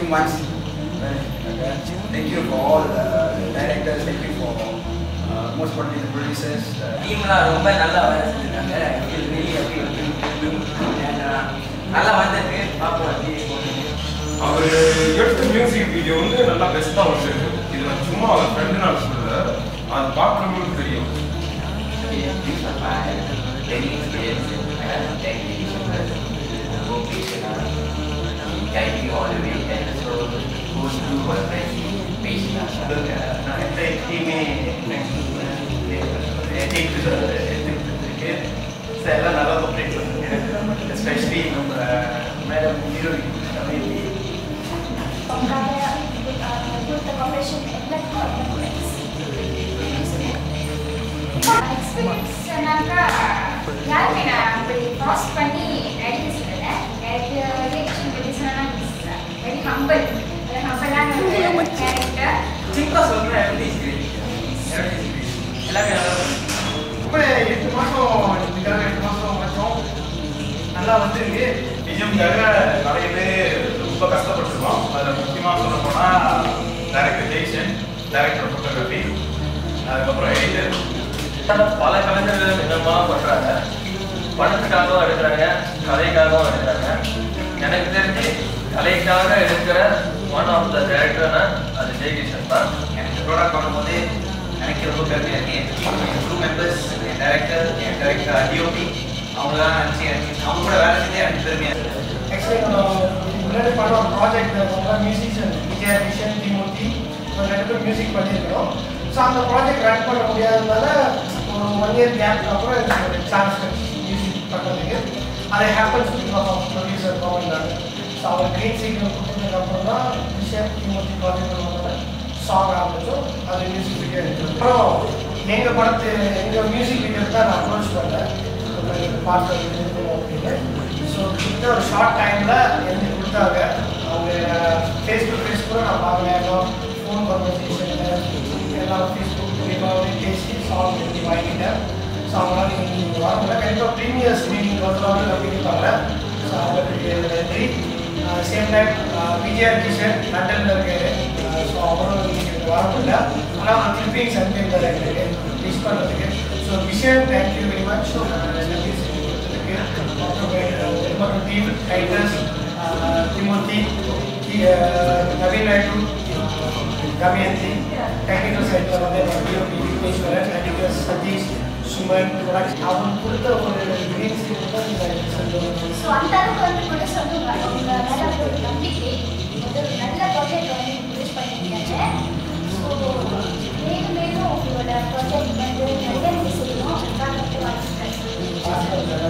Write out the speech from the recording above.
few months. Okay. Thank you for all the directors. Thank you for most importantly the producers. Team la romba nalla வேலை செஞ்சிருக்காங்க. really happy and நல்லா வந்திருக்கு. பாப்போம் எப்படி அவர் எடுத்த music video வந்து நல்லா பெஸ்ட்டாக வந்திருக்கு. இது நான் சும்மா அவர் ஃப்ரெண்டு நான் சொல்லுறேன், அது பார்க்குறவங்களுக்கு தெரியும். very experienced guide me all the way and so goes through for friends patient team எல்லாம் நல்லா பண்ணிட்டு எஸ்பெஷலி நம்ம மேடம் ஹீரோயின் எக்ஸ்பீரியன்ஸ் யாருமே நான் இப்படி க்ராஸ் பண்ணி நடிக்க சொல்லலை. எனக்கு ரியாக்ஷன் பற்றி சொன்னால் வெரி ஹம்பிள் ஹம்பிளான ஒரு கேரக்டர். சிம்பிளாக சொல்கிறேன் எல்லாமே நல்லா ரொம்ப 8 மாதம் இதுக்காக 8 மாதம் வச்சோம். நல்லா வந்துருக்கு. விஜயம்காக நிறைய பேர் ரொம்ப கஷ்டப்பட்டுருக்கோம். அதில் முக்கியமாக சொல்ல போனால் டைரக்டர் ஜெய்சன், டைரக்டர் ஃபோட்டோகிராஃபி, அதுக்கப்புறம் எடிட்டர். பல கலைஞர்கள் விதமாக பண்ணுறாங்க. பணத்துக்காகவும் எடுக்கிறாங்க, கலைக்காகவும் எடுக்கிறாங்க. எனக்கு தெரிஞ்சு கலைக்காக எடுக்கிற ஒன் ஆஃப் த டேரக்டர்னா அது ஜெய்கிஷன் தான். எனக்கு ப்ராடக்ட் பண்ணும்போது எனக்கு ரொம்ப பெருமையாக இருக்குது. என் டூ மெம்பர்ஸ், என் டைரக்டர், என் டைரக்டர் டிஓபி அவங்களாம் நினச்சி எனக்கு அவங்க கூட வேலை செஞ்சு எனக்கு பெருமையாக இருக்குது. ஆக்சுவலி முன்னாடி பண்ண ஒரு ப்ராஜெக்ட் மியூசிஷியன் விஜயகிஷன் டிமோத்தி 2 பேர் மியூசிக் பண்ணியிருக்கிறோம். ஸோ அந்த ப்ராஜெக்ட் ரன் பண்ண முடியாததுனால ஒரு 1 இயர் கேப்க்கு அப்புறம் எனக்கு ஒரு சான்ஸ் மியூசிக் பண்ணுறதுக்கு. அது happens because of producer Pavan. So அவர் கிரீன் சிக்னல் கொடுத்ததுக்கப்புறம் தான் விஷயம் டிமோத்தி ப்ராஜெக்ட் சாங் ஆரம்பிச்சோம். அது மியூசிக் வீடியோ எடுத்தோம். அப்புறம் எங்கள் படத்து எங்கள் மியூசிக் வீடியோ தான் நான் அப்ரோச் பண்ணேன் பார்த்து இருக்கணும் அப்படின்னு. ஸோ கிட்ட ஒரு ஷார்ட் டைமில் எனக்கு கொடுத்தாங்க. அவங்க ஃபேஸ் டு ஃபேஸ் கூட நான் பார்க்கல, ஃபோன் கன்வர்சேஷனில் எல்லாம் ஃபேஸ்புக் மூலியமாகவே பேசி சாங் எழுதி வாங்கிட்டேன். ஸோ அவங்களால நீங்கள் வரல கண்டிப்பாக ப்ரீமியர் ஸ்க்ரீனிங் வருவாங்க அப்படின்ட்டாங்க. ஸோ அவங்களுக்கு நன்றி. சேம் டைம் விஜயகிஷன் லண்டனில் இருக்காரு. ஸோ அவரும் எனக்கு வர முடியல, ஆனால் அவங்க கிளிப்பிங்ஸ் அனுப்பியிருந்தாரு எங்களுக்கு விஷ் பண்ணுறதுக்கு. ஸோ விஷயம் தேங்க்யூ வெரி மச் நன்றி செஞ்சு கொடுத்ததுக்கு. அப்புறம் team writers Timothy, Naveen Naidu, Kamayanthi, technical சைடில் வந்து டிஓபி விக்னேஸ்வரன், எடிட்டர்ஸ் சதீஷ், சுமன், அவங்க கொடுத்த ஒரு கிரீன் சீட் தான் ஸோ அந்த அளவுக்கு வந்து கூட சொல்லுவாங்க உங்க மேலே ஒரு நம்பிக்கை. ஒரு நல்ல ப்ராஜெக்ட் வந்து யூஸ் பண்ணியிருக்காங்க. ஸோ மேலும் மேலும் உங்களோட ப்ராஜெக்ட் வந்து நிறைய செய்யணும். அதுக்காக வந்து வாழ்த்துக்கள்.